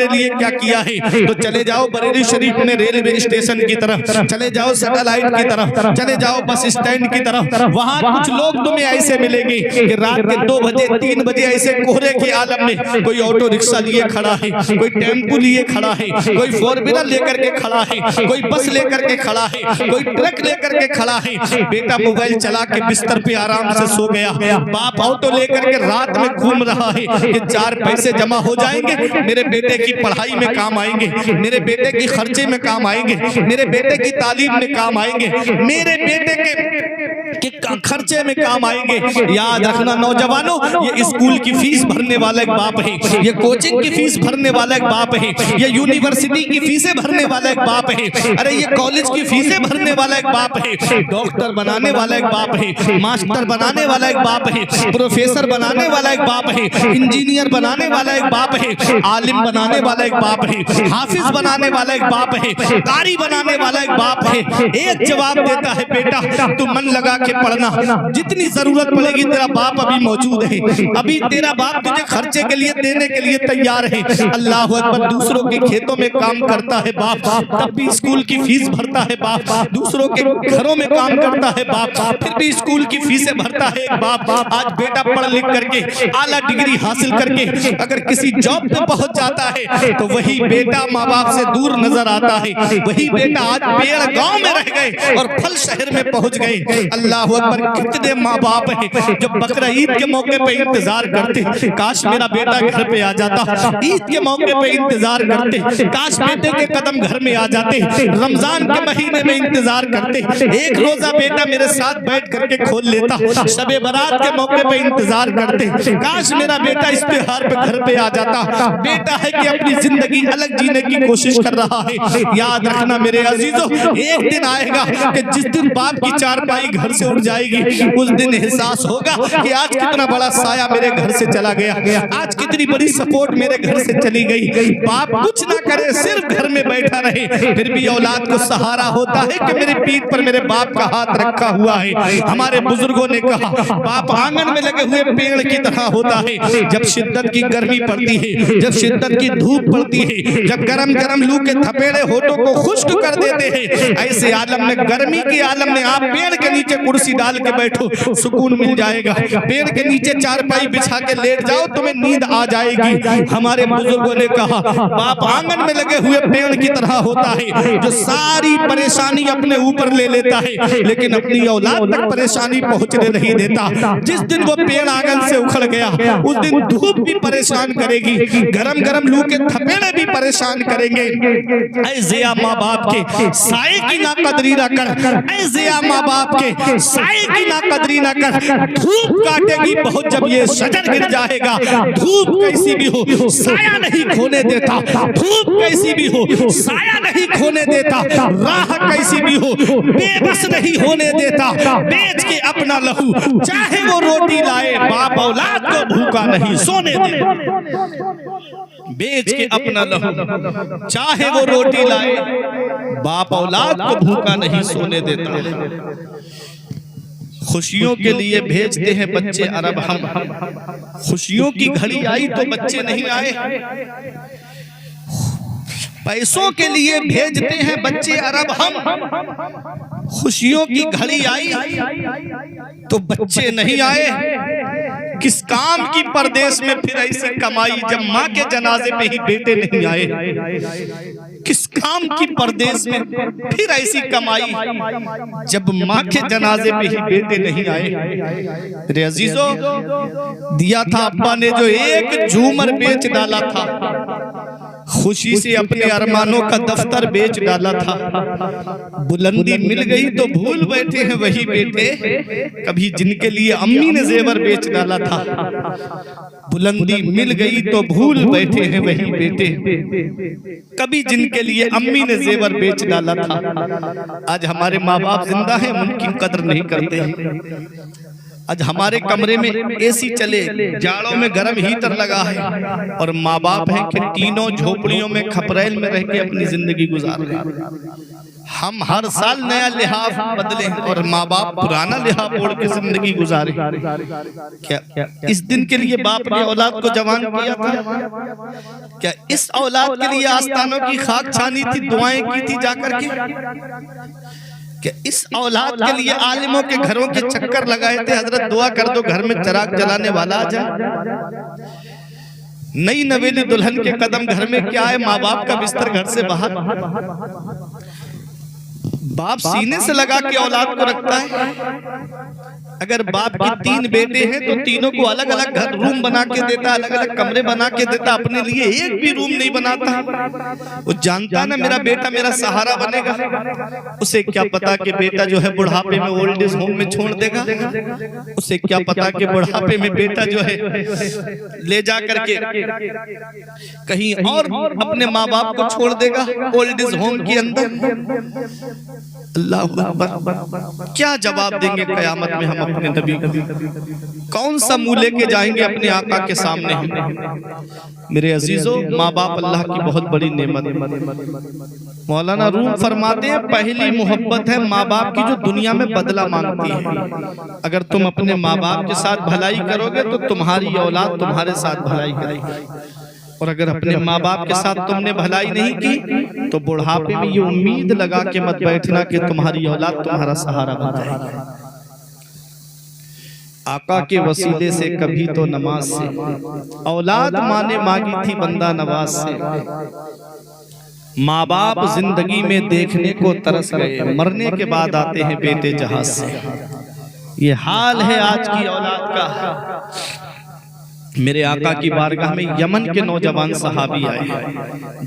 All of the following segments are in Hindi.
मेरे लिए क्या किया है। तो चले जाओ बरेली शरीफ में रेलवे स्टेशन की तरफ, चले जाओ सैटेलाइट की तरफ, चले जाओ बस स्टैंड की तरफ। वहां कुछ लोग तुम्हें ऐसे मिलेंगे कि रात के 2 बजे 3 बजे ऐसे कोहरे के आलम में कोई ऑटो रिक्शा लिए खड़ा है, कोई टेम्पू लिए खड़ा है, कोई 4 व्हीलर लेकर के खड़ा है, कोई बस लेकर के खड़ा है, कोई ट्रक लेकर के खड़ा है। बेटा मोबाइल चला के बिस्तर पे आराम से सो गया, बाप ऑटो लेकर के रात में घूम रहा है कि 4 पैसे जमा हो जाएंगे, मेरे बेटे की पढ़ाई में काम आएंगे, मेरे बेटे की खर्चे में काम आएंगे, मेरे बेटे की तालीम में काम आएंगे, मेरे बेटे के खर्चे में काम आएंगे। याद रखना नौजवानों, ये स्कूल की फीस भरने वाला एक बाप है, ये कोचिंग की फीस भरने वाला एक बाप है, ये यूनिवर्सिटी की फीसें भरने वाला एक बाप है, अरे ये कॉलेज की फीसें भरने वाला एक बाप है, डॉक्टर बनाने वाला एक बाप है, मास्टर बनाने वाला एक बाप है, प्रोफेसर बनाने वाला एक बाप है, इंजीनियर बनाने वाला एक बाप है, आलिम बनाने वाला एक बाप है, हाफिज बनाने वाला एक बाप है, कारी बनाने वाला एक बाप है। एक जवाब देता है, बेटा तू मन लगा के पढ़ना, जितनी जरूरत पड़ेगी तेरा बाप अभी मौजूद है, अभी तेरा बाप तुझे खर्चे के लिए देने के लिए तैयार है। अल्लाह अकबर, दूसरों के खेतों में काम करता है बाप, तब भी स्कूल की फीस भरता है बाप, दूसरों के घरों में काम करता है बाप, फिर भी स्कूल की फीसें भरता है एक बाप। आज बेटा पढ़ लिख करके आला डिग्री हासिल करके अगर किसी जॉब पे पहुंच जाता है तो वही बेटा माँ बाप से दूर नजर आता है, वही बेटा आज पेड़ गांव में रह गए और फल शहर में पहुंच गए। अल्लाह अकबर, कितने माँ बाप हैं जो बकरा ईद के मौके पे इंतजार करते, काश मेरा बेटा घर पे आ जाता, ईद के मौके पे इंतजार करते, काश बेटे के कदम घर में आ जाते, रमजान के महीने में इंतजार करते, एक रोजा बेटा मेरे साथ बैठ करके खोल लेता, शबे बारात के मौके पे इंतजार करते, काश मेरा बेटा इस त्योहार पे घर पे आ जाता। बेटा है कि अपनी जिंदगी अलग जीने की कोशिश कर रहा है। याद रखना मेरे अजीजों, एक दिन आएगा कि जिस दिन बाप की चारपाई घर से उठ जाएगी, उस दिन एहसास होगा कि आज कितना बड़ा साया मेरे घर से चला गया, आज कितनी बड़ी सपोर्ट मेरे घर से चली गई। बाप कुछ ना करे, सिर्फ घर में बैठा रहे, फिर भी औलाद को सहारा होता है कि मेरी पीठ पर मेरे बाप का हाथ रखा हुआ है। हमारे बुजुर्गों ने कहा, बाप आंगन में लगे हुए पेड़ की तरह होता है। जब शिद्दत की गर्मी पड़ती है, जब शिद्दत की धूप पड़ती है, जब गरम गरम लू के थपेड़े होठों को खुश्क कर देते हैं, ऐसे आलम में, गर्मी के आलम में आप पेड़ के नीचे कुर्सी डाल के बैठो, सुकून मिल जाएगा। पेड़ के नीचे चारपाई बिछा के लेट जाओ, तुम्हें नींद आ जाएगी। हमारे बुजुर्गों ने कहा, बाप आंगन में लगे हुए पेड़ की तरह होता है जो सारी परेशानी अपने ऊपर ले लेता है, लेकिन अपनी औलाद तक परेशानी पहुंचने नहीं देता। जिस दिन वो पेड़ आंगन से उखड़ गया, उस दिन धूप भी परेशान करेगी, गरम गरम लू के थपेड़े भी परेशान करेंगे। ऐ ज़िया माँ बाप के साए की ना कदरी ना कर, ऐ ज़िया माँ बाप के साए की ना कदरी ना कर। धूप काटेगी बहुत जब ये शजर गिर जाएगा, धूप कैसी भी हो साया नहीं खोने देता, धूप कैसी भी हो साया नहीं खोने देता, राह कैसी भी हो बेबस नहीं होने देता। बेच के अपना लहू चाहे वो रोटी लाए, बाप औलाद को भूखा नहीं सोने देता। बेच के अपना लहू चाहे वो रोटी लाए, बाप औलाद को भूखा नहीं सोने देता। खुशियों के लिए भेजते हैं बच्चे अरब हम, खुशियों की घड़ी आई तो बच्चे नहीं आए। पैसों के लिए भेजते हैं बच्चे अरब हम, खुशियों की घड़ी आई तो बच्चे नहीं आए। किस काम की परदेश में फिर ऐसी कमाई जब माँ के जनाजे पे ही बेटे नहीं आए। किस काम की परदेश में फिर ऐसी कमाई जब माँ के जनाजे पे ही बेटे नहीं आए। रे अजीजों, दिया था अब्बा ने जो एक झूमर बेच डाला था, खुशी से अपने अरमानों का दफ्तर बेच डाला था। बुलंदी मिल गई तो भूल बैठे हैं वही बेटे, कभी जिनके लिए अम्मी ने जेवर बेच डाला था। बुलंदी मिल गई तो भूल बैठे हैं वही बेटे, कभी जिनके लिए अम्मी ने जेवर बेच डाला था। आज हमारे माँ बाप जिंदा हैं, उनकी कदर नहीं करते हैं। आज हमारे कमरे में एसी चले, जाड़ों में गर्म हीटर लगा है, और माँ बाप हैं कि तीनों झोपड़ियों में खपरेल में रह के अपनी जिंदगी गुजार रहे हैं। हम हर साल नया लिहाफ बदले और माँ बाप पुराना लिहाफ ओढ़ के जिंदगी गुजारे। क्या इस दिन के लिए बाप ने औलाद को जवान किया था? क्या इस औलाद के लिए आस्थानों की खाक छानी थी, दुआएं की थी जाकर के? क्या इस औलाद के लिए आलिमों के घरों के चक्कर लगाए थे, हजरत दुआ कर दो घर में चिराग जलाने वाला आ जाए? नई नवेली दुल्हन के कदम घर में क्या है, माँ बाप का बिस्तर घर से बाहर। बाप सीने से लगा के औलाद को रखता है। अगर बाप की 3 बेटे हैं तो तीनों को अलग अलग घर रूम बना के देता, अलग अलग कमरे बना के देता, अपने लिए एक भी रूम नहीं बनाता। वो जानता ना मेरा बेटा मेरा सहारा बनेगा। उसे क्या पता कि बेटा जो है बुढ़ापे में ओल्ड एज होम में छोड़ देगा। उसे क्या पता कि बुढ़ापे में बेटा जो है ले जा करके कहीं और अपने माँ बाप को छोड़ देगा ओल्ड एज होम के अंदर। अल्लाह अकबर। क्या जवाब देंगे कयामत में हम अपने नबी को? कौन सा मुंह लेके जाएंगे अपने आका के सामने हम? मेरे अजीजों, माँ बाप अल्लाह की बहुत बड़ी नेमत है। मौलाना रूम फरमाते हैं पहली मोहब्बत है माँ बाप की जो दुनिया में बदला मांगती है। अगर तुम अपने माँ बाप के साथ भलाई करोगे तो तुम्हारी औलाद तुम्हारे साथ भलाई करेगी, और अगर अपने माँ बाप के साथ तुमने भलाई नहीं की तो बुढ़ापे में ये उम्मीद लगा के मत बैठना कि तुम्हारी औलाद तुम्हारा सहारा बन जाएगी। आका के वसीले से कभी तो नमाज से औलाद माने मांगी थी बंदा नवाज से। माँ बाप जिंदगी में देखने को तरस गए, मरने के बाद आते हैं बेटे जहाज से। ये हाल है आज की औलाद का। मेरे आका की बारगाह में यमन के नौजवान सहाबी आए,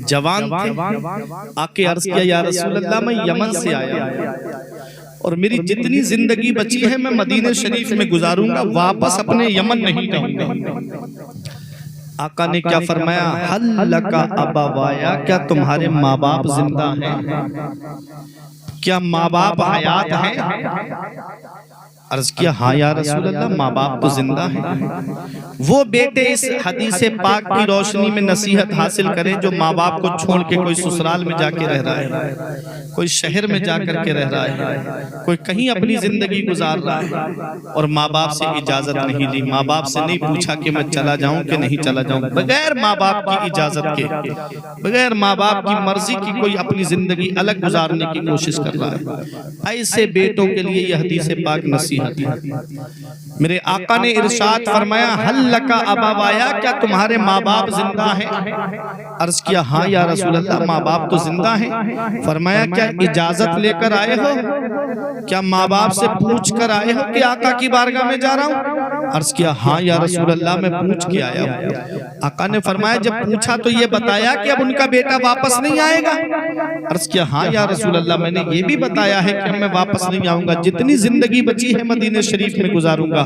जवान थे। आके अर्ज किया या रसूल अल्लाह मैं यमन से आया और मेरी जितनी जिंदगी बची है मैं मदीने शरीफ में गुजारूंगा, वापस अपने यमन नहीं जाऊंगा। आका ने क्या फरमाया, हल लका अबावाया, क्या तुम्हारे माँ बाप जिंदा हैं? क्या माँ बाप हयात हैं? अर्ज किया हाँ या रसूल अल्लाह माँ बाप तो जिंदा हैं। वो बेटे इस हदीस पाक की रोशनी में नसीहत हासिल करें जो माँ बाप को छोड़ के कोई ससुराल में जाके रह रहा है, कोई शहर में जाकर के रह रहा है, कोई कहीं अपनी जिंदगी गुजार रहा है और माँ बाप से इजाजत नहीं ली, माँ बाप से नहीं पूछा कि मैं चला जाऊं कि नहीं चला जाऊं, बगैर माँ बाप की इजाजत के, बगैर माँ बाप की मर्जी की कोई अपनी जिंदगी अलग गुजारने की कोशिश कर रहा है। ऐसे बेटों के लिए यह हदीस पाक नसीहत। मेरे आका ने इरशाद फरमाया हल लका अबावाया, क्या तुम्हारे माँ बाप जिंदा हैं? अर्ज किया हाँ या रसूल अल्लाह माँ बाप तो जिंदा हैं। फरमाया क्या इजाजत लेकर आए हो? क्या माँ बाप से पूछ कर आए हो कि आका की बारगाह में जा रहा हूँ? अर्ज किया हाँ या रसूल अल्लाह मैं पूछ के आया हूँ। आका ने फरमाया जब पूछा तो ये बताया कि अब उनका बेटा वापस नहीं आएगा? अर्ज किया हाँ या रसूल अल्लाह मैंने ये भी बताया है कि मैं वापस नहीं आऊंगा, जितनी जिंदगी बची है मदीने शरीफ में गुजारूंगा,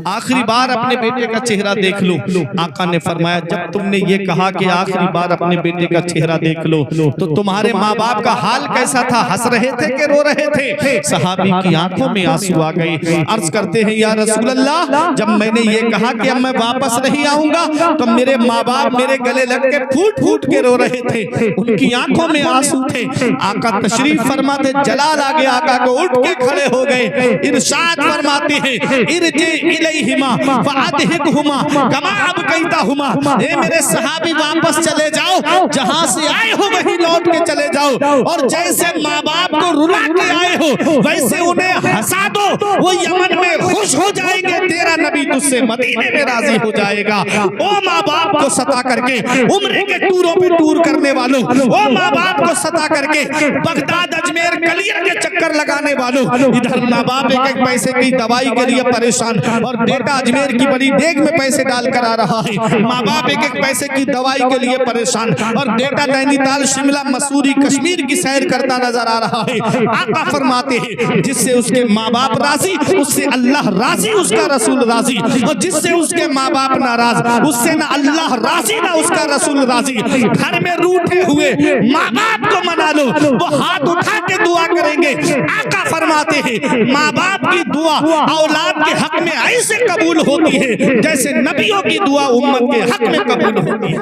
आखिरी बार अपने बेटे का चेहरा देख लो। आका ने फरमाया जब तुमने ये कहा कि आखिरी बार अपने बेटे का चेहरा देख लो तो तुम्हारे माँ बाप का हाल कैसा था? हंस रहे थे कि रो रहे थे? सहाबी की आंखों में आंसू आ गए। अर्ज करते हैं या रसूल अल्लाह जब मैंने ये कहा कि अब मैं वापस नहीं आऊंगा तो मेरे माँ बाप मेरे गले लग के फूट फूट के रो रहे थे, उनकी आंखों में आंसू थे। आका तशरीफ फरमाते जलाल आ गया, आका को उठ के खड़े हो गए, इरशाद फरमाते हैं इरजे इलैहिमा फअदहिकहुमा कमा अबकैतहुमा, ए मेरे सहाबी वापस चले जाओ, जहां से आए हो वहीं लौट के चले जाओ, और जैसे माँ बाप को रुला के आए हो वैसे उन्हें हंसा दो, वो यमन में खुश हो जाएंगे, तेरा नबी तुझसे मदीने में राजी हो जाएगा। ओ माँ बाप को सता करके उम्रे के टूरों पे टूर करने वालों, ओ माँ बाप को सता करके बगदाद अजमेर कलियर के चक्कर लगाने वालों, इधर माँ बाप एक एक पैसे की दवाई के लिए परेशान और बेटा अजमेर की बड़ी देग में पैसे डाल कर आ रहा है, माँ बाप एक एक पैसे की दवाई के लिए परेशान और बेटा नैनीताल शिमला मसूरी कश्मीर की सैर करता नजर आ रहा है। आका फरमाते हैं जिससे उसके माँ बाप राजी उससे अल्लाह राजी, उसका रसूल राजी, और जिससे उसके माँ बाप नाराज उससे ना अल्लाह राजी ना उसका रसूल राजी। घर में रूठे हुए माँ बाप को मना लो, वो हाथ उठा के दुआ करेंगे। आका फरमाते हैं माँ बाप की दुआ औलाद के हक में ऐसे कबूल होती है जैसे नबियों की दुआ उम्मत के हक में कबूल होती है।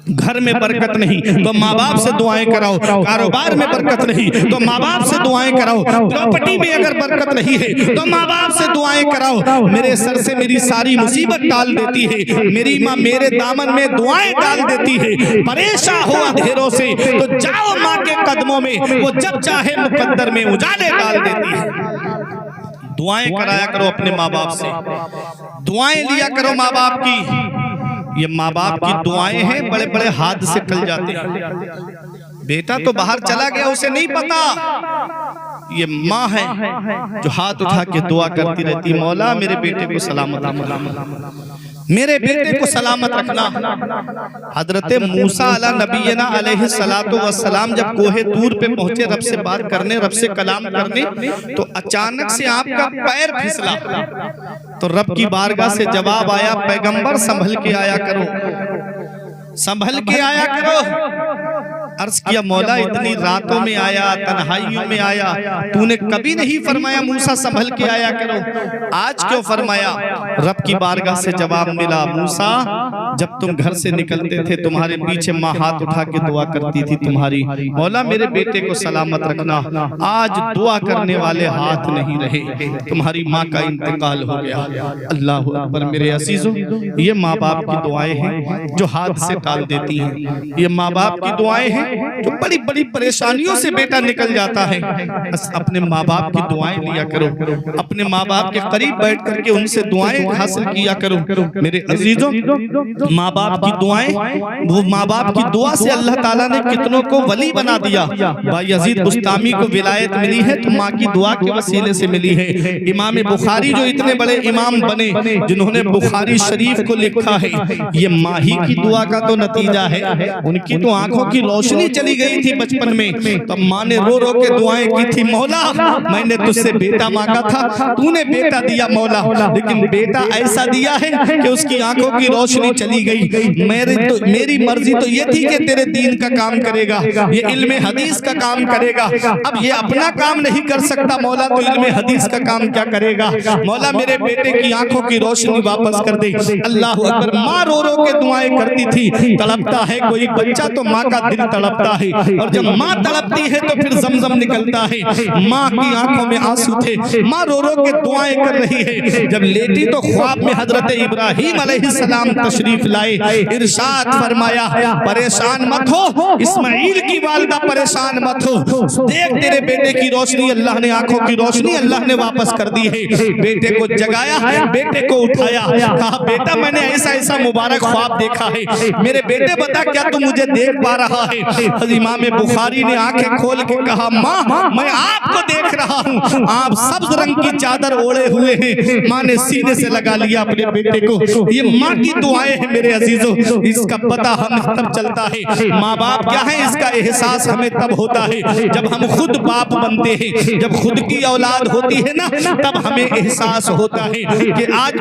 घर में बरकत नहीं तो माँ बाप से दुआएं कराओ, कारोबार में बरकत नहीं तो माँ बाप से दुआएं कराओ, प्रॉपर्टी में अगर बरकत नहीं है तो माँ बाप से दुआएं कराओ। मेरे सर से मेरी सारी मुसीबत टाल देती है मेरी माँ, मेरे दामन में दुआएं डाल देती है। परेशान हो अंधेरों से तो जाओ माँ के कदमों में, वो जब चाहे मुकद्दर में उजाले डाल देती है। दुआएं कराया करो अपने माँ बाप से, दुआएं लिया करो माँ बाप की। ये माँ बाप की दुआएं हैं, बड़े बड़े हाथ से टल जाते हैं। बेटा तो बाहर चला गया, उसे नहीं पता। ये माँ है जो हाथ उठा के दुआ करती रहती, मौला मेरे बेटे को सलामत रखना, मेरे बेटे को सलामत रखना। हजरत मूसा अला नबीना अलैहि सलातो वस्सलाम जब कोहे तूर पे पहुंचे रब से बात करने, रब से कलाम करने, तो अचानक से आपका पैर फिसला तो रब की बारगाह से जवाब आया, पैगंबर संभल के आया करो, संभल के आया करो। अर्ज किया मौला इतनी रातों में आया, तन्हाइयों में आया, तूने कभी नहीं फरमाया मूसा संभल के आया करो, आज क्यों फरमाया? रब की बारगाह से जवाब मिला, मूसा जब तुम घर से निकलते थे तुम्हारे पीछे माँ हाथ उठा के दुआ करती थी तुम्हारी, मौला मेरे बेटे को सलामत रखना। आज दुआ करने वाले हाथ नहीं रहे, तुम्हारी माँ का इंतकाल हो गया। अल्लाह अकबर। मेरे अजीजों, ये माँ बाप की दुआएं हैं जो हाथ से टाल देती हैं। ये माँ बाप की दुआएं हैं जो बड़ी बड़ी परेशानियों से बेटा निकल जाता है। बस अपने माँ बाप की दुआएं लिया करो, अपने माँ बाप के करीब बैठ करके उनसे दुआएं हासिल किया करो। मेरे अजीजों, माँ बाप की दुआएं, वो माँ बाप की दुआ से अल्लाह ताला ने कितनों को वली बना दिया। बायजीद बुस्तामी को विलायत मिली है तो माँ की दुआ के वसीले से मिली है। इमाम बुखारी जो इतने बड़े इमाम बने, जिन्होंने बुखारी शरीफ को लिखा है, ये माँ ही की दुआ का तो नतीजा है। उनकी तो आंखों की रोशनी चली गई थी बचपन में, तब माँ ने रो रो के दुआएं की थी, मौला मैंने तुझसे बेटा मांगा था, तूने बेटा दिया मौला, लेकिन बेटा ऐसा दिया है कि उसकी आंखों की रोशनी चली गई। मेरी मर्जी तो ये थी कि तेरे दीन का काम करेगा, ये इल्मे हदीस का काम करेगा, अब ये अपना काम नहीं कर सकता मौला, तो इल्मे हदीस का काम क्या करेगा? मौला मेरे बेटे की आंखों की रोशनी वापस कर दे। अल्लाह अकबर। माँ रो रो के दुआएं करती थी। तड़पता है कोई बच्चा तो माँ का दिल तड़पता है, और जब माँ तड़पती है तो फिर जमजम निकलता है। माँ की आंखों में आंसू थे, माँ रो रो के दुआएं कर रही है। जब लेटी तो ख्वाब में हजरत इब्राहीम अलैहिस्सलाम तशरीफ लाए, इरशाद फरमाया, परेशान मत हो इस्माइल की वालिदा, परेशान मत हो, देख तेरे बेटे की रोशनी, अल्लाह ने आंखों की रोशनी अल्लाह ने वापस कर दी है। बेटे को जगाया, बेटे को उठाया, कहा बेटा मैंने ऐसा ऐसा मुबारक ख्वाब देखा है, मेरे बेटे बता क्या तू मुझे देख पा रहा है? इमाम बुखारी ने आंखें खोल के कहा, माँ मैं आपको देख रहा हूँ, आप सब्ज रंग की चादर ओढ़े हुए हैं। माँ ने सीने से लगा लिया अपने बेटे को। ये माँ की दुआएं हैं मेरे अजीजों, इसका पता हमें तब चलता है माँ बाप क्या है, इसका एहसास हमें तब होता है जब हम खुद बाप बनते हैं, जब खुद की औलाद होती है ना, तब हमें एहसास होता है कि आज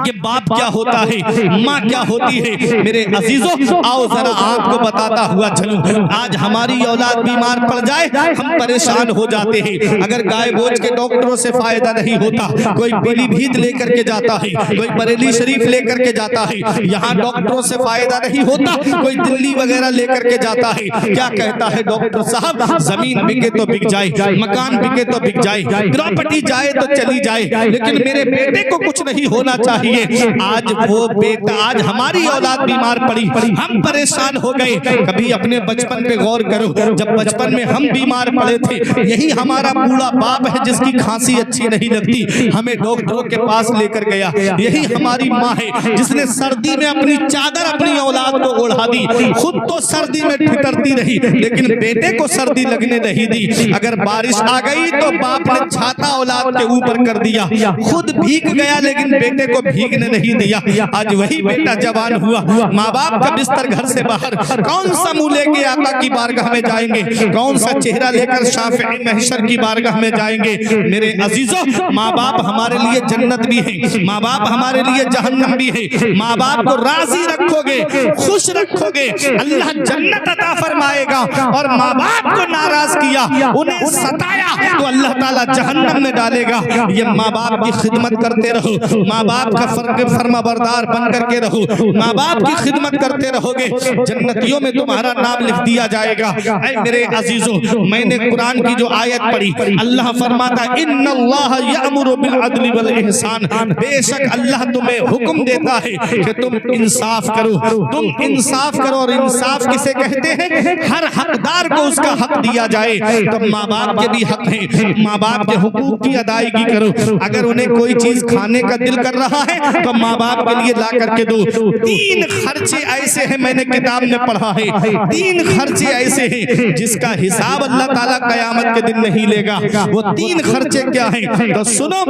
ये बाप क्या होता है, माँ क्या होती है। मेरे अजीजों, आओ जरा आपको बताता हुआ चलूं। आज हमारी औलाद बीमार पड़ जाए हम परेशान हो जाते हैं। अगर गाय बोझ के डॉक्टरों से फायदा नहीं होता, कोई पीलीभीत लेकर के जाता है, कोई बरेली शरीफ लेकर के जाता है, यहाँ डॉक्टरों से फायदा नहीं होता, कोई दिल्ली वगैरह लेकर के जाता है। क्या कहता है डॉक्टर साहब, जमीन बिके तो बिक जाए, मकान बिके तो बिक जाए, प्रॉपर्टी जाए तो चली जाए, लेकिन मेरे बेटे को कुछ नहीं होना चाहिए। आज वो बेटा, आज हमारी औलाद बीमार पड़ी, हम परेशान हो गए। कभी अपने बचपन पे गौर करो, जब बचपन में हम बीमार पड़े थे, यही हमारा बूढ़ा बाप है जिसकी खांसी अच्छी नहीं लगती, हमें डॉक्टरों के पास लेकर गया। यही हमारी माँ है जिसने सर्दी में अपनी चादर अपनी औलाद को ओढ़ा दी, खुद तो सर्दी में ठिठुरती रही, लेकिन बेटे को सर्दी लगने नहीं दी। अगर बारिश आ गई तो बाप ने छाता औलाद के ऊपर कर दिया, खुद भीग गया लेकिन बेटे को भीगने नहीं दिया। आज वही बेटा जवान हुआ, माँ बाप का बिस्तर घर से बाहर, कौन सा मुंह लेके आका की बारगाह में जाएंगे, कौन सा चेहरा लेकर शाफिई महशर की बारगाह बारगाह में जाएंगे। मेरे अजीजों, माँ बाप हमारे लिए जन्नत भी है, माँ बाप हमारे लिए जहन्नम भी है। माँ बाप को राजी रखोगे, खुश रखोगे, अल्लाह जन्नत अता फरमाएगा, और माँ बाप को नाराज किया, उन्हें सताया, तो अल्लाह ताला जहन्नम में डालेगा। ये माँ बाप की खिदमत करते रहो, माँ बाप का फर्माबरदार बन करके रहो, माँ बाप की खिदमत करते रहोगे, जन्नतियों में तुम्हारा नाम लिख दिया जाएगा। ऐ मेरे अजीजों, मैंने कुरान की जो आयत पढ़ी, अल्लाह फरमाता इन्नल्लाह यअमुरु बिल अदल वल इहसान, बेशक अल्लाह तुम्हें हुक्म देता है कि तुम इंसाफ करो, तुम इंसाफ करो। और इंसाफ किसे कहते हैं? हर हकदार को उसका हक दिया जाए। तो माँ बाप के भी हक हैं, माँ बाप के हुकूक की अदायगी करो। अगर उन्हें कोई चीज खाने का दिल कर रहा है तो माँ बाप के लिए ला करके दो। 3 खर्चे ऐसे हैं, मैंने किताब में पढ़ा है, 3 खर्चे ऐसे हैं जिसका हिसाब अल्लाह ताला कयामत के दिन नहीं लेगा। वो 3 खर्चे क्या हैं? तो सुनो,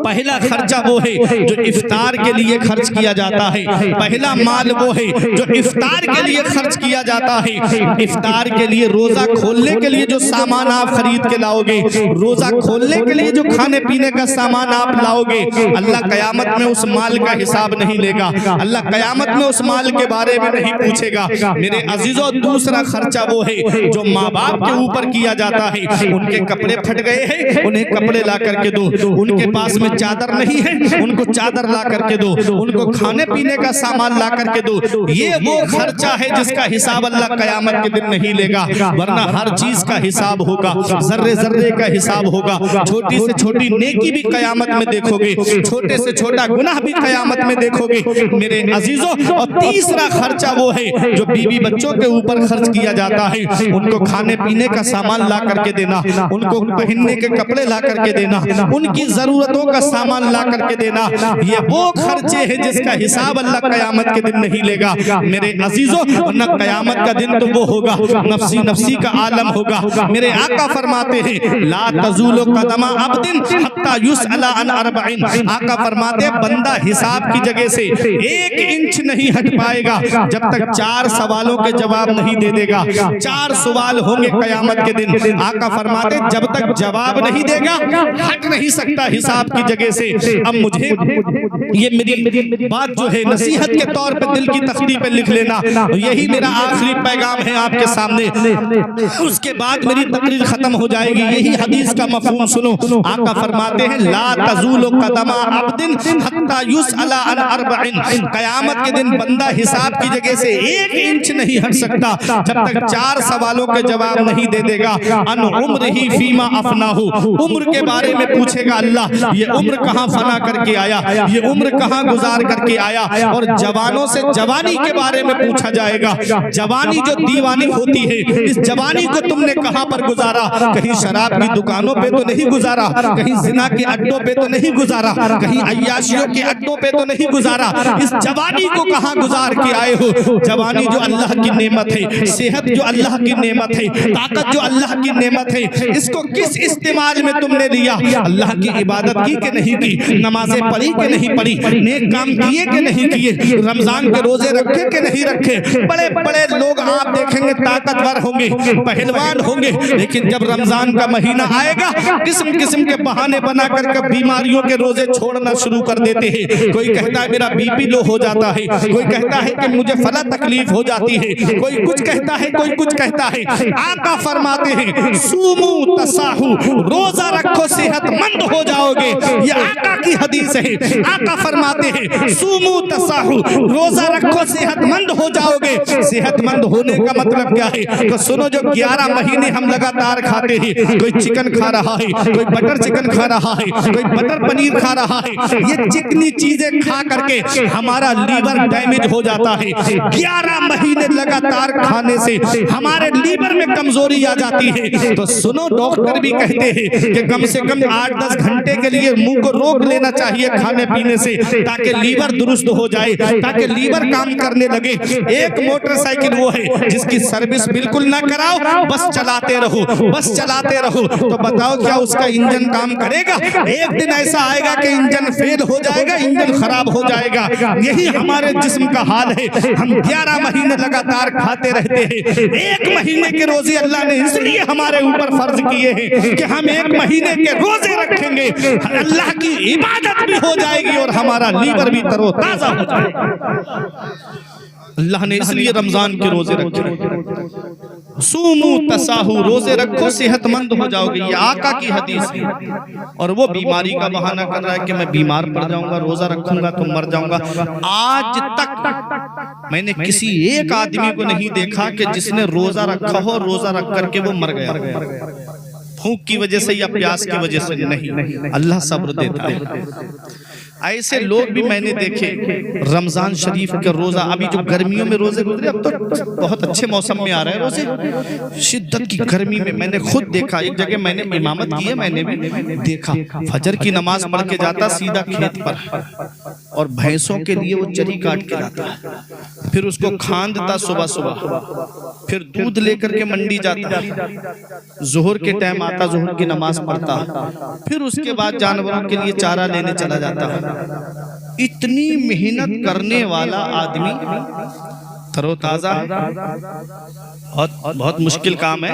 पहला खर्चा वो है जो इफ्तार के लिए खर्च किया जाता है। पहला माल वो है जो इफ्तार के लिए खर्च किया जाता है। इफ्तार के लिए, रोजा खोलने के लिए जो सामान आप खरीद के लाओगे, रोजा खोलने के लिए जो खाने पीने का सामान आप लाओगे, अल्लाह कयामत में उस माल का हिसाब नहीं लेगा। अल्लाह कयामत में उस माल के बारे में नहीं पूछेगा। मेरे अजीजों, दूसरा खर्चा वो है जो माँ बाप के ऊपर किया जाता है। उनके कपड़े फट गए हैं, उन्हें कपड़े ला करके दो। उनके पास में चादर नहीं है, उनको चादर ला करके दो। उनको खाने पीने का सामान ला करके दो। ये वो खर्चा है जिसका हिसाब अल्लाह कयामत के दिन नहीं लेगा, वरना हर चीज का हिसाब होगा, जर्रे जर्रे का हिसाब होगा। छोटी से छोटी नेकी भी कयामत में देखोगे, छोटे से छोटा गुनाह भी कयामत में देखोगे मेरे अजीजों। और तीसरा खर्चा वो है जो बीवी बच्चों के ऊपर खर्च किया जाता है। उनको खाने पीने का सामान ला करके देना, उनको पहनने के कपड़े ला करके देना, उनकी जरूरतों का सामान ला करके देना। ये वो खर्चे हैं जिसका हिसाब अल्लाह कयामत के दिन नहीं लेगा मेरे अजीजों। न कयामत का दिन तो वो होगा, नफ्सी नफ्सी का आलम होगा। मेरे आका फरमाते हैं ला तज़ूलु क़दमा अब्दिन हत्ता युसअला अन अर्बईन। आका फरमाते हैं बंदा हिसाब की जगह से 1 इंच नहीं हट पाएगा जब तक 4 सवालों के जवाब नहीं दे देगा। 4 सवाल होंगे कयामत के दिन। आका फरमाते जब तक जवाब नहीं देगा हट नहीं सकता हिसाब की जगह से। अब मुझे ये मेरी बात जो है नसीहत के तौर पे दिल की तख्ती पे लिख लेना, यही मेरा आखिरी पैगाम है आपके सामने। उसके बाद मेरी तकरीर खत्म हो जाएगी। यही हदीस का मफहूम सुनो। आका फरमाते हैं ला तज़ूलु क़दमा अब्दिन हत्ता युसअला अन अर्बईन। कयामत के दिन बंदा हिसाब की जगह से 1 इंच नहीं हट सकता जब तक 4 सवालों के जवाब नहीं दे देगा। अन उम्रिही फीमा अफनाहु, उम्र के बारे में पूछेगा अल्लाह, ये उम्र कहाँ फना करके आया, ये उम्र कहाँ गुजार करके आया। और जवानों से जवानी के बारे में पूछा जाएगा। जवानी जो दीवानी होती है, इस जवानी को तुमने कहाँ पर गुजारा? कहीं शराब की दुकानों पे तो नहीं गुजारा, कहीं जिना के अड्डों पे तो नहीं गुजारा, कहीं अय्याशियों के अड्डों पे तो नहीं गुजारा। इस जवानी को कहाँ गुजार के आए हो? जवानी जो अल्लाह की नेमत है, सेहत जो अल्लाह की नेमत है, ताकत जो अल्लाह की नेमत है, इसको किस इस्तेमाल में तुमने लिया? अल्लाह की इबादत की कि नहीं की? नमाजें पढ़ी कि नहीं पढ़ी? नेक काम किए कि नहीं किए? रमजान के रोजे रखे कि नहीं रखे? बड़े बड़े लोग आप देखेंगे ताकतवर होंगे, पहलवान होंगे, लेकिन जब रमजान का महीना आएगा किस्म किस्म के बहाने बना कर बीमारियों के रोजे छोड़ना शुरू कर देते हैं। कोई कहता है मेरा बीपी लो हो जाता है, कोई कहता है कि मुझे फला तकलीफ हो जाती है, कोई कुछ कहता है, कोई कुछ कहता है। आका फरमाते हैं सूमू तसाहू, रोजा रखो सेहतमंद हो जाओगे। ये आका की हदीस है। आका फरमाते हैं सूमू तसाहू, रोजा रखो सेहतमंद हो जाओगे। सेहतमंद होने का मतलब क्या है? तो सुनो, जो 11 महीने हम लगातार खाते हैं, कोई चिकन खा रहा है, कोई बटर चिकन खा रहा है, कोई बटर पनीर खा रहा है, ये चिकनी चीजें खा करके हमारा लीवर डैमेज हो जाता है। 11 महीने लगातार खाने से हमारे लीवर में कमजोरी आ जाती है। तो सुनो, डॉक्टर भी कहते हैं कि कम से कम 8-10 घंटे के लिए मुंह को रोक लेना चाहिए खाने पीने से, ताकि लीवर दुरुस्त हो जाए, ताकि लीवर काम करने लगे। एक मोटरसाइकिल वो है जिसकी सर्विस बिल्कुल ना कराओ, बस चलाते रहो, बस चलाते रहो, तो बताओ क्या उसका इंजन काम करेगा? एक दिन ऐसा आएगा कि इंजन फेल हो जाएगा, इंजन खराब हो जाएगा। यही हमारे जिस्म का हाल है। हम 11 महीने लगातार खाते रहते हैं। 1 महीने के रोजे अल्लाह ने इसलिए हमारे ऊपर फर्ज किए लिए हैं कि हम 1 महीने के रोजे रखेंगे, अल्लाह की इबादत भी हो जाएगी और हमारा लीवर भी तरोताजा हो जाएगा। अल्लाह ने इसलिए रमजान के रोजे रखे। सूमू तसाहू, रोजे रखो सेहतमंद हो जाओगे, ये आका की हदीस है। और वो बीमारी का बहाना कर रहा है कि मैं बीमार पड़ जाऊंगा, रोजा रखूंगा तो मर जाऊंगा। आज तक मैंने किसी एक आदमी को नहीं देखा कि जिसने रोजा रखा हो, रोजा रख करके वो मर गया, भूख की वजह से या प्यास की वजह से नहीं। अल्लाह सब्र देता है। ऐसे लोग भी मैंने देखे रमजान शरीफ के रोजा, अभी जो गर्मियों में रोजे गुजरे, अब तो बहुत अच्छे मौसम में आ रहे हैं रोजे, शिद्दत की गर्मी में मैंने खुद देखा। एक जगह मैंने इमामत की है, मैंने भी देखा फजर की नमाज पढ़ के जाता सीधा खेत पर और भैंसों के लिए वो चरी काट के लाता, फिर उसको खांदता सुबह सुबह, फिर दूध लेकर के मंडी जाता, जोहर के टाइम आता, जोहर की नमाज पढ़ता, फिर उसके बाद जानवरों के लिए चारा लेने चला जाता। इतनी मेहनत करने वाला आदमी तरोताजा, बहुत मुश्किल काम है।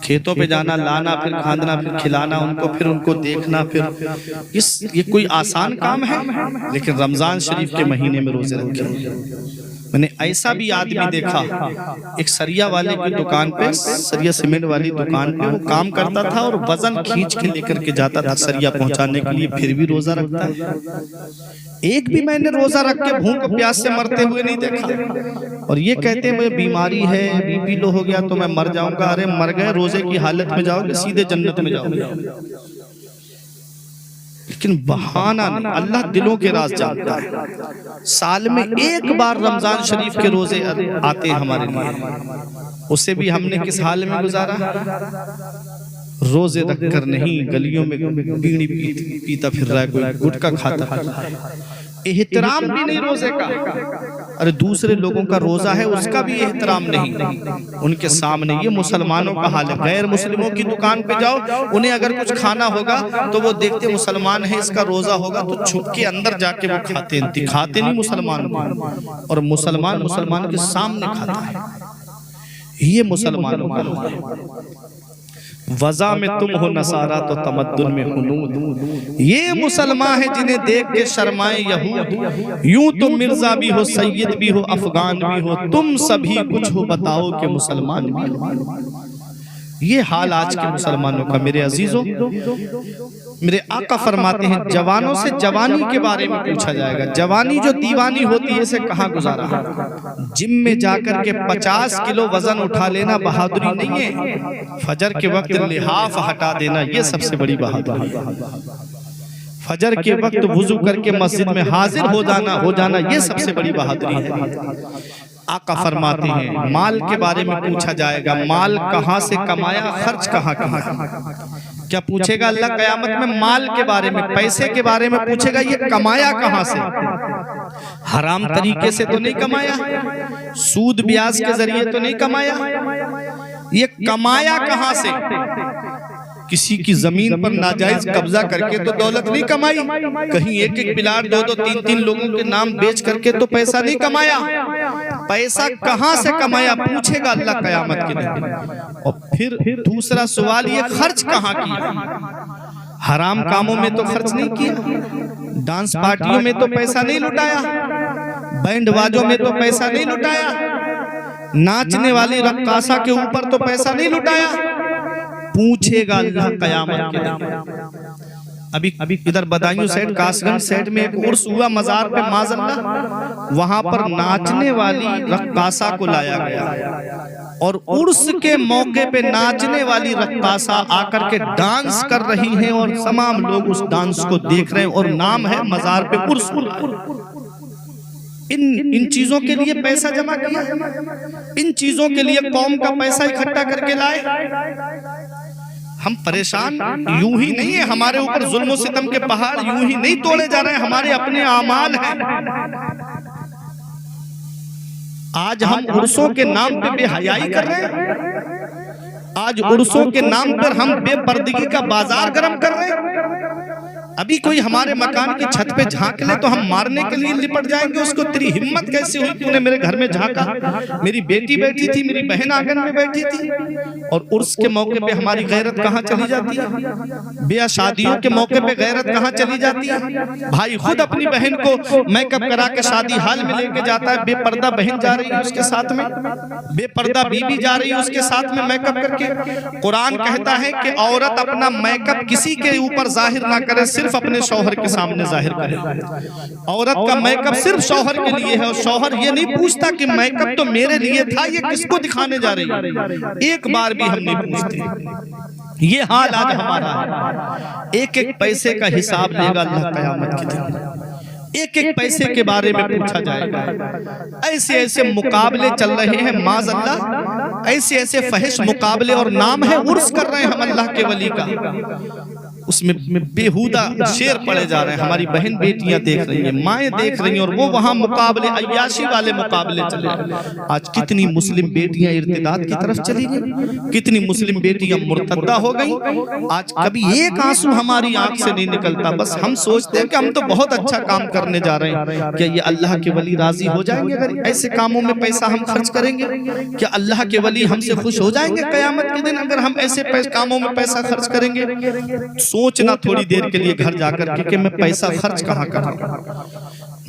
खेतों पे जाना, लाना, फिर खाना, फिर खिलाना उनको, फिर उनको देखना, फिर ये कोई आसान काम है? लेकिन रमजान शरीफ के महीने में रोजे रखे। मैंने ऐसा भी आदमी देखा, एक सरिया वाले की दुकान पे, सरिया सीमेंट वाली दुकान पे वो काम करता था और वजन खींच के लेकर के जाता था सरिया पहुंचाने के लिए, फिर भी रोजा रखता है। एक भी मैंने रोजा रख के भूख प्यास से मरते हुए नहीं देखा। और ये कहते हैं मुझे बीमारी है, बीपी लो हो गया तो मैं मर जाऊंगा। अरे मर गए, रोजे की हालत में जाओगे, सीधे जन्नत में जाओगे। लेकिन बहाना नहीं, अल्लाह दिलों के राज जानता है। साल में एक बार रमजान शरीफ के रोजे आते हैं हमारे लिए, उसे भी हमने किस हाल में गुजारा? रोजे रखकर नहीं, गलियों में बीड़ी पीता फिर रहा है, कोई गुटखा खाता, एहतराम भी नहीं रोजे का। अरे दूसरे लोगों का रोजा है, उसका भी एहतराम नहीं उनके सामने। ये मुसलमानों का हाल है। गैर मुस्लिमों की दुकान पे जाओ, उन्हें अगर कुछ खाना होगा तो वो देखते मुसलमान है, इसका रोजा होगा तो छुप के अंदर जाके वो खाते हैं, दिखाते नहीं मुसलमान को। और मुसलमान के सामने खाता है। ये मुसलमानों का वज़ा में तुम हो नसारा तो तमद्दुन में हुनूद। ये मुसलमान है जिन्हें देख के शर्माए यहूद। यूं तुम मिर्जा भी हो, सैयद भी हो, अफगान भी हो, तुम सभी कुछ हो बताओ के मुसलमान भी हो। ये हाल आज के मुसलमानों का। मेरे अजीजों, मेरे आका फरमाते हैं जवानों से जवानी के बारे में पूछा जाएगा। जवानी जो दीवानी होती है, इसे कहाँ गुजारा? जिम में जाकर के 50 किलो वजन उठा लेना बहादुरी नहीं है। फजर के वक्त लिहाफ हटा देना, ये सबसे बड़ी बहादुरी है। फजर के वक्त वुजू करके मस्जिद में हाजिर हो जाना ये सबसे बड़ी बहादुरी है। आका फरमाते हैं माल के बारे में पूछा जाएगा। माल कहाँ से कमाया, खर्च कहाँ किया? क्या पूछेगा अल्लाह कयामत में? माल के बारे में, पैसे के बारे में पूछेगा। ये कमाया कहाँ से? हराम तरीके से तो नहीं कमाया, सूद ब्याज के जरिए तो नहीं कमाया। ये कमाया कहाँ से? किसी की जमीन पर नाजायज कब्जा करके तो दौलत नहीं कमाई। कहीं एक एक प्लाट 2-2, 3-3 लोगों के नाम बेच करके तो पैसा नहीं कमाया। पैसा कहाँ से कमाया पूछेगा अल्लाह कयामत के दिन। और फिर दूसरा सवाल, ये खर्च कहाँ किया? हराम कामों में तो खर्च नहीं किया, डांस पार्टियों में तो पैसा नहीं लुटाया, बैंड बाजों में तो पैसा नहीं लुटाया, नाचने वाली रक्कासा के ऊपर तो पैसा नहीं लुटाया। पूछेगा अल्लाह कयामत के दिन। अभी इधर बदायूं साइड, कासगंज साइड में एक उर्स हुआ मजार पे माज़अल्लाह। वहां पर नाचने वाली रक्कासा को लाया गया और उर्स के मौके पे नाचने वाली रक्कासा आकर के डांस कर रही हैं और तमाम लोग उस डांस को देख रहे हैं और नाम है मजार पे उर्स। इन चीजों के लिए पैसा जमा किया, इन चीजों के लिए कौम का पैसा इकट्ठा करके लाए। हम परेशान यूं ही नहीं है, हमारे ऊपर जुल्म और सितम के पहाड़ यूं ही नहीं तोड़े जा रहे हैं, हमारे अपने आमाल हैं। आज हम उर्सों के नाम पे बेहयाई कर रहे हैं, आज उर्सों के नाम पर हम बेपर्दगी का बाजार गर्म कर रहे हैं। अभी कोई हमारे मकान की छत पे झांक ले तो हम मारने के लिए लिपट जाएंगे उसको। तेरी हिम्मत कैसे हुई, तूने मेरे घर में झांका? मेरी बेटी बैठी थी, मेरी बहन आंगन में बैठी थी, और उर्स के मौके पे हमारी गैरत कहाँ चली जाती है? ब्याह शादियों के मौके पे गैरत कहाँ चली जाती है? भाई खुद अपनी बहन को मेकअप करा के शादी हाल में लेके जाता है, बेपर्दा बहन जा रही है उसके साथ में, बेपर्दा बीबी जा रही है उसके साथ में मेकअप करके। कुरान कहता है कि औरत अपना मेकअप किसी के ऊपर जाहिर ना करे, सिर्फ अपने शौहर के सामने जाहिर करे। औरत का मेकअप सिर्फ शौहर के लिए है, और शौहर ये नहीं पूछता कि मेकअप तो मेरे लिए था, ये किसको दिखाने जा रही है। एक बार भी हम नहीं पूछते। ये हाल आज हमारा है। एक एक पैसे का हिसाब लेगा अल्लाह क़यामत के दिन। एक एक पैसे के बारे में पूछा जाएगा। ऐसे ऐसे मुकाबले चल रहे हैं माज़अल्लाह, ऐसे ऐसे फहिश मुकाबले, और नाम है उर्स कर रहे हैं हम अल्लाह के वली का। उसमें बेहुदा शेर पड़े जा रहे हैं। हमारी बहन बेटियां देख रही हैं, माएँ देख रही हैं, और वो वहां मुकाबले, अय्याशी वाले मुकाबले चले। आज कितनी मुस्लिम बेटियां इर्तिदाद की तरफ चली गई, कितनी मुस्लिम बेटियां मुर्तद्दा हो गई। आज कभी एक आंसू हमारी आंख से नहीं निकलता। बस हम सोचते हैं कि हम तो बहुत अच्छा काम करने जा रहे हैं, क्या ये अल्लाह के वली राजी हो जाएंगे अगर ऐसे कामों में पैसा हम खर्च करेंगे? क्या अल्लाह के वली हमसे खुश हो जाएंगे कयामत के दिन अगर हम ऐसे कामों में पैसा खर्च करेंगे? सोचना थोड़ी देर के लिए घर जाकर के कि मैं पैसा खर्च कहाँ करूँ।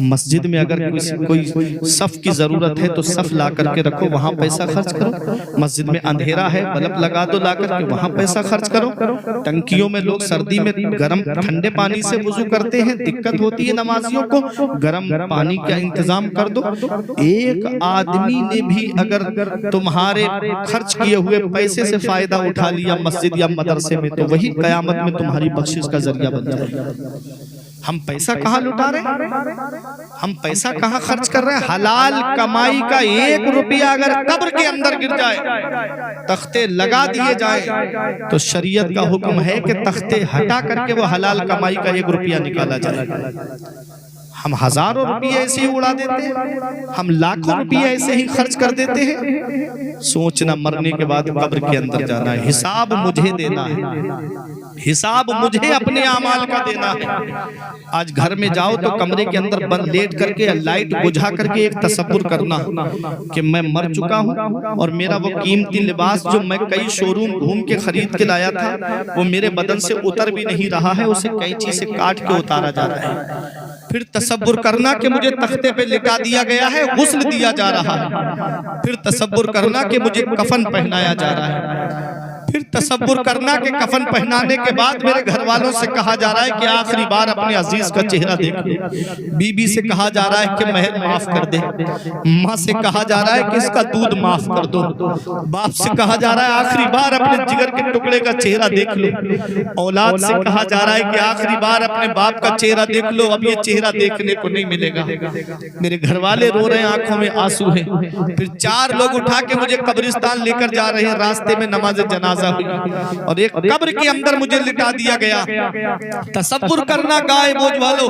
मस्जिद में अगर कोई सफ की जरूरत है तो सफ ला करके रखो, वहां पैसा खर्च करो। मस्जिद में अंधेरा है, बल्ब लगा दो ला करके, वहां पैसा खर्च करो। टंकियों में लोग सर्दी में गर्म ठंडे पानी से वुजू करते हैं, दिक्कत होती है नमाजियों को, गर्म पानी का इंतजाम कर दो। एक आदमी ने भी अगर तुम्हारे खर्च किए हुए पैसे से फायदा उठा लिया मस्जिद या मदरसे में, तो वही कयामत में तुम्हारी बख्शिश का जरिया बन जाएगा। हम पैसा कहाँ लुटा रहे हैं, हम पैसा कहाँ खर्च कर रहे हैं? हलाल कमाई का 1 रुपया अगर कब्र के अंदर गिर जाए, तख्ते लगा दिए जाए, तो शरीयत का हुक्म है कि तख्ते हटा करके वो हलाल कमाई का 1 रुपया निकाला जाए। हम हजारों रुपये ऐसे ही उड़ा देते हैं, हम लाखों रुपये ऐसे ही खर्च कर देते हैं। सोचना मरने के बाद कब्र के अंदर जाना है, हिसाब मुझे देना है, हिसाब मुझे अपने आमाल का देना है। आज घर में जाओ तो कमरे के अंदर बंद लेट करके लाइट बुझा करके एक तसव्वुर करना कि मैं मर चुका हूँ और मेरा वो कीमती लिबास जो मैं कई शोरूम घूम के खरीद के लाया था वो मेरे बदन से उतर भी नहीं रहा है, उसे कैंची से काट के उतारा जा रहा है। फिर तसव्वुर करना कि मुझे तख्ते पे लिटा दिया गया है, गुस्ल दिया जा रहा है। फिर तसव्वुर करना कि मुझे कफन पहनाया जा रहा है। फिर तसव्वुर करना कि कफन पहनाने के बाद मेरे घर वालों से कहा जा रहा है कि आखिरी बार अपने अजीज का चेहरा देख लो। बीबी से कहा जा रहा है कि महर माफ कर दे। माँ से कहा जा रहा है कि इसका दूध माफ कर दो। बाप से कहा जा रहा है आखिरी बार अपने जिगर के टुकड़े का चेहरा देख लो। औलाद से कहा जा रहा है कि आखिरी बार अपने बाप का चेहरा देख लो, अब ये चेहरा देखने को नहीं मिलेगा। मेरे घर वाले रो रहे हैं, आंखों में आंसू है। फिर 4 लोग उठा के मुझे कब्रिस्तान लेकर जा रहे हैं, रास्ते में नमाज जनाजा और एक कब्र के अंदर मुझे लिटा दिया गया। तसव्वुर करना गाय बोझ वालों,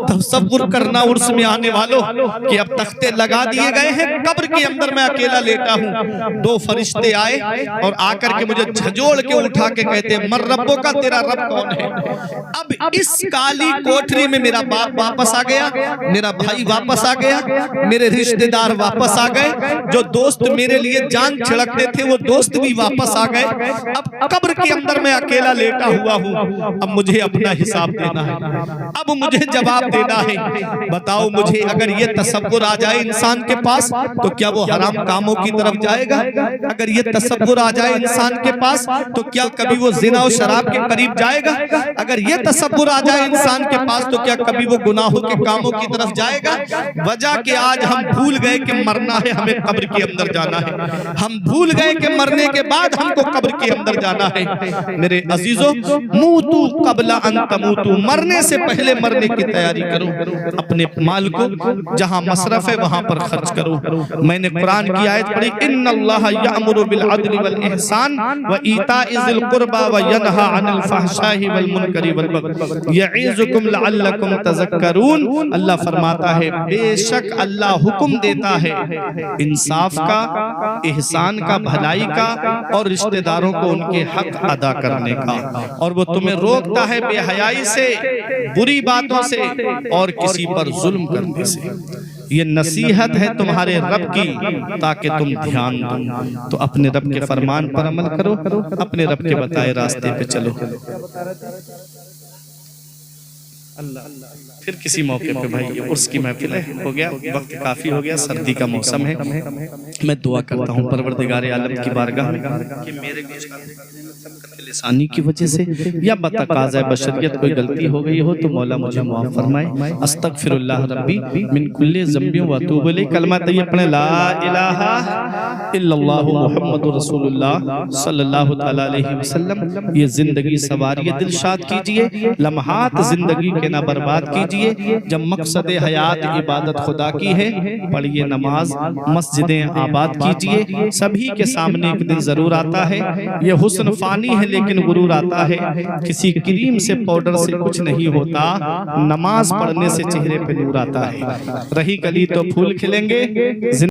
तसव्वुर करना उर्स में आने वालों कि अब तख्ते लगा दिए गए हैं, कब्र के अंदर मैं अकेला लेटा हूँ। 2 फरिश्ते आए और आकर के मुझे झंझोड़ के उठा के कहते मर रब्बो का, तेरा रब कौन है? अब इस काली कोठरी में मेरा बाप वापस आ गया, मेरा भाई वापस आ गया, मेरे रिश्तेदार वापस आ गए, जो दोस्त मेरे लिए जान छिड़कते थे वो दोस्त भी वापस आ गए। अब कब्र के अंदर मैं अकेला लेटा हुआ हूँ, अब मुझे अपना हिसाब देना है, अब मुझे जवाब देना है। बताओ मुझे, अगर ये तसव्वुर आ जाए इंसान के पास तो क्या वो हराम कामों की तरफ जाएगा? अगर ये तसव्वुर आ जाए इंसान के पास तो क्या कभी वो जिना और शराब के करीब जाएगा? अगर ये तसव्वुर आ जाए इंसान के पास तो क्या कभी वो गुनाहों के कामों की तरफ जाएगा? वजह कि आज हम भूल गए कि मरना है, हमें कब्र के अंदर जाना है। हम भूल गए कि मरने के बाद हमको कब्र के अंदर जाना है। मेरे अजीजों, मूतू कबला अन तमूतू, मरने से पहले मरने की तैयारी करो। अपने माल को जहां मसरफ है वहां पर खर्च करो। मैंने कुरान की आयत पढ़ी, इन्नल्लाह यअमुरु बिल अदल वल इहसान व ईताइ ज़िल कुर्बा व यनहा अनिल फहशाइ वल मुनकरी वल बग़य यईज़ुकुम लअल्लकुम तज़क्करून। अल्लाह फरमाता है बेशक अल्लाह हुक्म देता है इंसाफ का, एहसान का, भलाई का और रिश्तेदारों रिश्तेदारों को उनके हक अदा करने का, और वो तुम्हें रोकता है बेहयाई से, बुरी बातों से और किसी पर जुल्म करने से। ये नसीहत है तुम्हारे रब की ताकि तुम ध्यान दो। तो अपने रब के फरमान पर अमल करो, अपने रब के बताए रास्ते पे चलो। फिर किसी मौके पे भाई उर्स की महफिल है, हो गया वक्त काफी हो गया, सर्दी का मौसम है। मैं दुआ करता हूँ परवरदिगार आलम की बारगाह में कि मेरे लिसानी की वजह से या बतकाज़ा बशरियत कोई गलती हो गई हो तो मौला मुझे माफ फरमाए। अस्तगफिरुल्लाह रब्बी मिन कुल्ली ज़ंबि व अतूबु इलैह। कलमा तैयब पढ़े, ला इलाहा इल्लल्लाहु मुहम्मदुर रसूलुल्लाह सल्लल्लाहु तआला अलैहि वसल्लम। ये जिंदगी सवारिए दिलशाद कीजिए, लम्हात जिंदगी के ना बर्बाद कीजिए। जब मकसद हयात इबादत खुदा की है, पढ़िए नमाज, मस्जिदें आबाद कीजिए। सभी के सामने एक दिन जरूर आता है, ये हुस्न फानी है लेकिन गुरूर आता है। किसी क्रीम से पाउडर से कुछ नहीं होता, नमाज पढ़ने से चेहरे पे नूर आता है। रही कली तो फूल खिलेंगे।